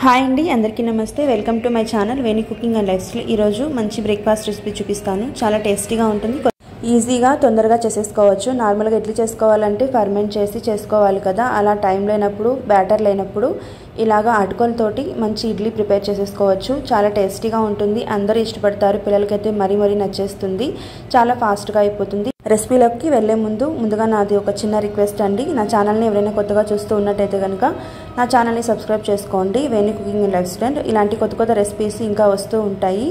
Hi అండి, అందరికీ నమస్తే. Welcome to my channel Veni cooking and life style. ఈరోజు మంచి బ్రేక్ఫాస్ట్ రెసిపీ చూపిస్తాను. చాలా టేస్టీగా ఉంటుంది, ఈజీగా తొందరగా చేసేసుకోవచ్చు. నార్మల్గా ఇడ్లీ చేసుకోవాలంటే ఫర్మెంట్ చేసి చేసుకోవాలి కదా, అలా టైం లేనప్పుడు, బ్యాటర్ లేనప్పుడు ఇలాగా అటుకులతోటి మంచి ఇడ్లీ ప్రిపేర్ చేసేసుకోవచ్చు. చాలా టేస్టీగా ఉంటుంది, అందరూ ఇష్టపడతారు. పిల్లలకైతే మరీ నచ్చేస్తుంది, చాలా ఫాస్ట్గా అయిపోతుంది. రెసిపీలోకి వెళ్లే ముందుగా నాది ఒక చిన్న రిక్వెస్ట్ అండి. నా ఛానల్ని ఎవరైనా కొత్తగా చూస్తూ ఉన్నట్టయితే కనుక నా ఛానల్ని సబ్స్క్రైబ్ చేసుకోండి. వేణి కుకింగ్ అండ్ లైఫ్ స్టైల్. ఇలాంటి కొత్త రెసిపీస్ ఇంకా వస్తూ ఉంటాయి.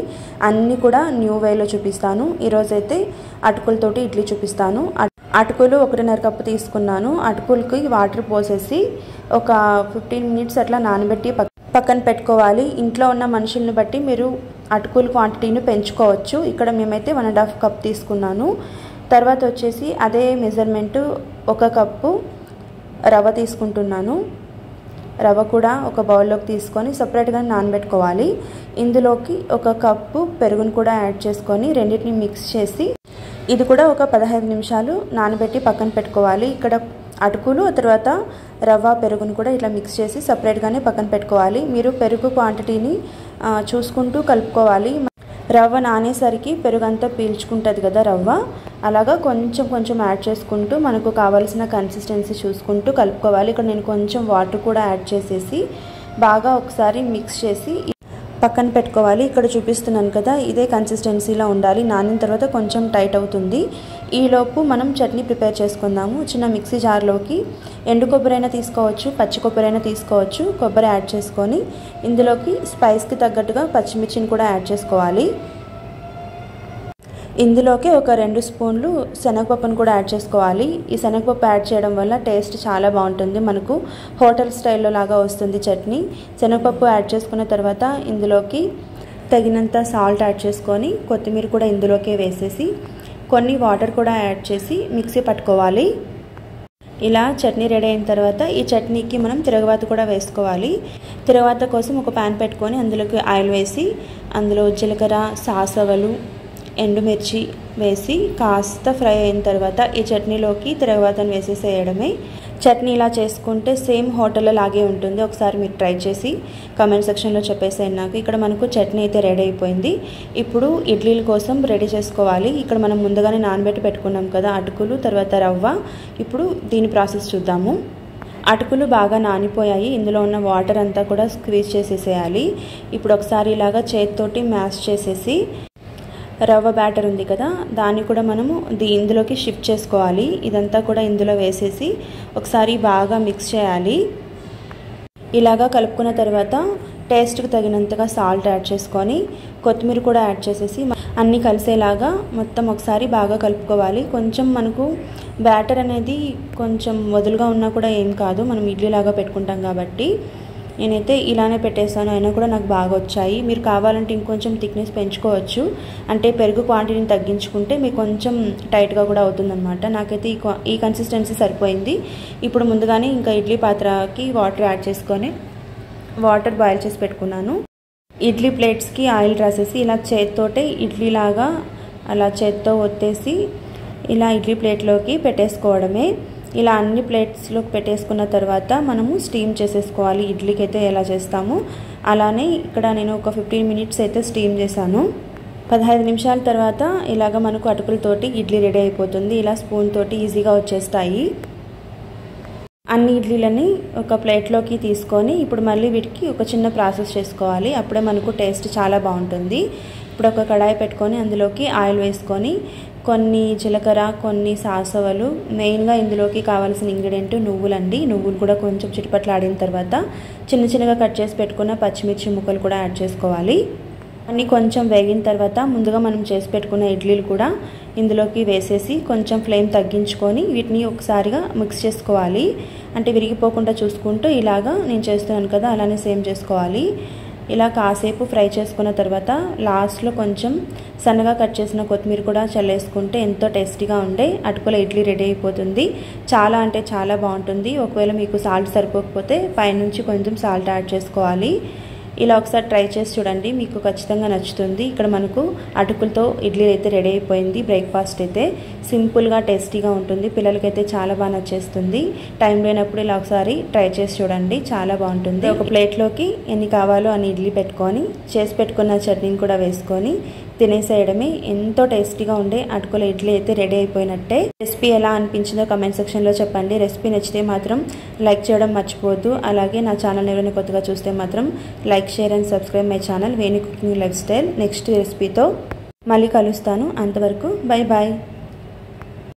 అన్నీ కూడా న్యూ వేలో చూపిస్తాను. ఈరోజైతే అటుకులతోటి ఇడ్లీ చూపిస్తాను. అటుకులు 1.5 కప్పు తీసుకున్నాను. అటుకులకి వాటర్ పోసేసి ఒక 15 మినిట్స్ అట్లా నానబెట్టి పక్కన పెట్టుకోవాలి. ఇంట్లో ఉన్న మనుషుల్ని బట్టి మీరు అటుకుల క్వాంటిటీని పెంచుకోవచ్చు. ఇక్కడ మేమైతే 1.5 కప్ తీసుకున్నాను. తర్వాత వచ్చేసి అదే మెజర్మెంటు 1 కప్పు రవ్వ తీసుకుంటున్నాను. రవ్వ కూడా ఒక బౌల్లోకి తీసుకొని సపరేట్గా నానబెట్టుకోవాలి. ఇందులోకి 1 కప్పు పెరుగును కూడా యాడ్ చేసుకొని రెండింటిని మిక్స్ చేసి ఇది కూడా ఒక 15 నిమిషాలు నానబెట్టి పక్కన పెట్టుకోవాలి. ఇక్కడ అటుకులు తర్వాత రవ్వ పెరుగును కూడా ఇట్లా మిక్స్ చేసి సపరేట్గానే పక్కన పెట్టుకోవాలి. మీరు పెరుగు క్వాంటిటీని చూసుకుంటూ కలుపుకోవాలి. రవ్వ నానేసరికి పెరుగు అంతా పీల్చుకుంటుంది కదా రవ్వ, అలాగా కొంచెం యాడ్ చేసుకుంటూ మనకు కావాల్సిన కన్సిస్టెన్సీ చూసుకుంటూ కలుపుకోవాలి. ఇక్కడ నేను కొంచెం వాటర్ కూడా యాడ్ చేసేసి బాగా ఒకసారి మిక్స్ చేసి పక్కన పెట్టుకోవాలి. ఇక్కడ చూపిస్తున్నాను కదా, ఇదే కన్సిస్టెన్సీలో ఉండాలి. నానిన తర్వాత కొంచెం టైట్ అవుతుంది. ఈలోపు మనం చట్నీ ప్రిపేర్ చేసుకుందాము. చిన్న మిక్సీ జార్లోకి ఎండు కొబ్బరైనా తీసుకోవచ్చు, పచ్చి కొబ్బరైనా తీసుకోవచ్చు. కొబ్బరి యాడ్ చేసుకొని ఇందులోకి స్పైస్కి తగ్గట్టుగా పచ్చిమిర్చిని కూడా యాడ్ చేసుకోవాలి. ఇందులోకి ఒక 2 స్పూన్లు శనగపప్పును కూడా యాడ్ చేసుకోవాలి. ఈ శనగపప్పు యాడ్ చేయడం వల్ల టేస్ట్ చాలా బాగుంటుంది, మనకు హోటల్ స్టైల్లో లాగా వస్తుంది చట్నీ. శనగపప్పు యాడ్ చేసుకున్న తర్వాత ఇందులోకి తగినంత సాల్ట్ యాడ్ చేసుకొని కొత్తిమీర కూడా ఇందులోకే వేసేసి కొన్ని వాటర్ కూడా యాడ్ చేసి మిక్సీ పట్టుకోవాలి. ఇలా చట్నీ రెడీ అయిన తర్వాత ఈ చట్నీకి మనం తిరగవాత కూడా వేసుకోవాలి. తిరగవాత కోసం ఒక ప్యాన్ పెట్టుకొని అందులోకి ఆయిల్ వేసి అందులో జీలకర్ర, సాసవలు, ఎండుమిర్చి వేసి కాస్త ఫ్రై అయిన తర్వాత ఈ చట్నీలోకి తిరగవాతను వేసేసేయడమే. చట్నీ ఇలా చేసుకుంటే సేమ్ హోటల్లో లాగే ఉంటుంది. ఒకసారి మీరు ట్రై చేసి కామెంట్ సెక్షన్లో చెప్పేసేయండి నాకు. ఇక్కడ మనకు చట్నీ అయితే రెడీ అయిపోయింది. ఇప్పుడు ఇడ్లీల కోసం రెడీ చేసుకోవాలి. ఇక్కడ మనం ముందుగానే నానబెట్టి పెట్టుకున్నాం కదా అటుకులు తర్వాత రవ్వ. ఇప్పుడు దీని ప్రాసెస్ చూద్దాము. అటుకులు బాగా నానిపోయాయి. ఇందులో ఉన్న వాటర్ అంతా కూడా స్క్వీజ్ చేసేసేయాలి. ఇప్పుడు ఒకసారి ఇలాగా చేతితోటి మ్యాష్ చేసేసి రవ్వ బ్యాటర్ ఉంది కదా దాన్ని కూడా మనము ఇందులోకి షిఫ్ట్ చేసుకోవాలి. ఇదంతా కూడా ఇందులో వేసేసి ఒకసారి బాగా మిక్స్ చేయాలి. ఇలాగా కలుపుకున్న తర్వాత టేస్ట్కి తగినంతగా సాల్ట్ యాడ్ చేసుకొని కొత్తిమీర కూడా యాడ్ చేసేసి అన్నీ కలిసేలాగా మొత్తం ఒకసారి బాగా కలుపుకోవాలి. కొంచెం మనకు బ్యాటర్ అనేది కొంచెం వదులుగా ఉన్నా కూడా ఏం కాదు, మనం ఇడ్లీలాగా పెట్టుకుంటాం కాబట్టి. నేనైతే ఇలానే పెట్టేస్తాను, అయినా కూడా నాకు బాగా వచ్చాయి. మీరు కావాలంటే ఇంకొంచెం థిక్నెస్ పెంచుకోవచ్చు, అంటే పెరుగు క్వాంటిటీని తగ్గించుకుంటే మీకు కొంచెం టైట్గా కూడా అవుతుందన్నమాట. నాకైతే ఈ కన్సిస్టెన్సీ సరిపోయింది. ఇప్పుడు ముందుగానే ఇంకా ఇడ్లీ పాత్రకి వాటర్ యాడ్ చేసుకొని వాటర్ బాయిల్ చేసి పెట్టుకున్నాను. ఇడ్లీ ప్లేట్స్కి ఆయిల్ రాసేసి ఇలా చేతితోటే ఇడ్లీలాగా అలా చేతితో ఒత్తేసి ఇలా ఇడ్లీ ప్లేట్లోకి పెట్టేసుకోవడమే. ఇలా అన్ని ప్లేట్స్లోకి పెట్టేసుకున్న తర్వాత మనము స్టీమ్ చేసేసుకోవాలి. ఇడ్లీకి అయితే ఎలా చేస్తామో అలానే ఇక్కడ నేను ఒక 15 మినిట్స్ అయితే స్టీమ్ చేశాను. 15 నిమిషాల తర్వాత ఇలాగ మనకు అటుకులతోటి ఇడ్లీ రెడీ అయిపోతుంది. ఇలా స్పూన్ తోటి ఈజీగా వచ్చేస్తాయి. అన్ని ఇడ్లీలని ఒక ప్లేట్లోకి తీసుకొని ఇప్పుడు మళ్ళీ వీటికి ఒక చిన్న ప్రాసెస్ చేసుకోవాలి. అప్పుడే మనకు టేస్ట్ చాలా బాగుంటుంది. ఇప్పుడు ఒక కడాయి పెట్టుకొని అందులోకి ఆయిల్ వేసుకొని కొన్ని జీలకర్ర, కొన్ని సాసవలు, మెయిన్గా ఇందులోకి కావాల్సిన ఇంగ్రీడియంట్ నువ్వులండి. నువ్వులు కూడా కొంచెం చిటపట్లాడిన తర్వాత చిన్నగా కట్ చేసి పెట్టుకున్న పచ్చిమిర్చి ముక్కలు కూడా యాడ్ చేసుకోవాలి. అన్నీ కొంచెం వేగిన తర్వాత ముందుగా మనం చేసి పెట్టుకున్న ఇడ్లీలు కూడా ఇందులోకి వేసేసి కొంచెం ఫ్లేమ్ తగ్గించుకొని వీటిని ఒకసారిగా మిక్స్ చేసుకోవాలి. అంటే విరిగిపోకుండా చూసుకుంటూ ఇలాగా నేను చేస్తున్నాను కదా అలానే సేమ్ చేసుకోవాలి. ఇలా కాసేపు ఫ్రై చేసుకున్న తర్వాత లాస్ట్లో కొంచెం సన్నగా కట్ చేసిన కొత్తిమీర కూడా చల్లేసుకుంటే ఎంతో టేస్టీగా ఉండే అటుకుల ఇడ్లీ రెడీ అయిపోతుంది. చాలా అంటే చాలా బాగుంటుంది. ఒకవేళ మీకు సాల్ట్ సరిపోకపోతే పైనుంచి కొంచెం సాల్ట్ యాడ్ చేసుకోవాలి. ఇలా ఒకసారి ట్రై చేసి చూడండి, మీకు ఖచ్చితంగా నచ్చుతుంది. ఇక్కడ మనకు అటుకులతో ఇడ్లీ అయితే రెడీ అయిపోయింది. బ్రేక్ఫాస్ట్ అయితే సింపుల్గా టేస్టీగా ఉంటుంది. పిల్లలకైతే చాలా బాగా నచ్చేస్తుంది. టైం లేనప్పుడు ఇలా ఒకసారి ట్రై చేసి చూడండి, చాలా బాగుంటుంది. ఒక ప్లేట్లోకి ఎన్ని కావాలో అన్ని ఇడ్లీ పెట్టుకొని చేసి పెట్టుకున్న చట్నీని కూడా వేసుకొని తినేసేయడమే. ఎంతో టేస్టీగా ఉండే అటుకుల ఇడ్లీ అయితే రెడీ అయిపోయినట్టే. రెసిపీ ఎలా అనిపించిందో కమెంట్ సెక్షన్లో చెప్పండి. రెసిపీ నచ్చితే మాత్రం లైక్ చేయడం మర్చిపోవద్దు. అలాగే నా ఛానల్ ఎవరైనా కొత్తగా చూస్తే మాత్రం like, share and subscribe my channel Venu cooking life style. Next రెసిపీతో మళ్ళీ కలుస్తాను. అంతవరకు బై బాయ్.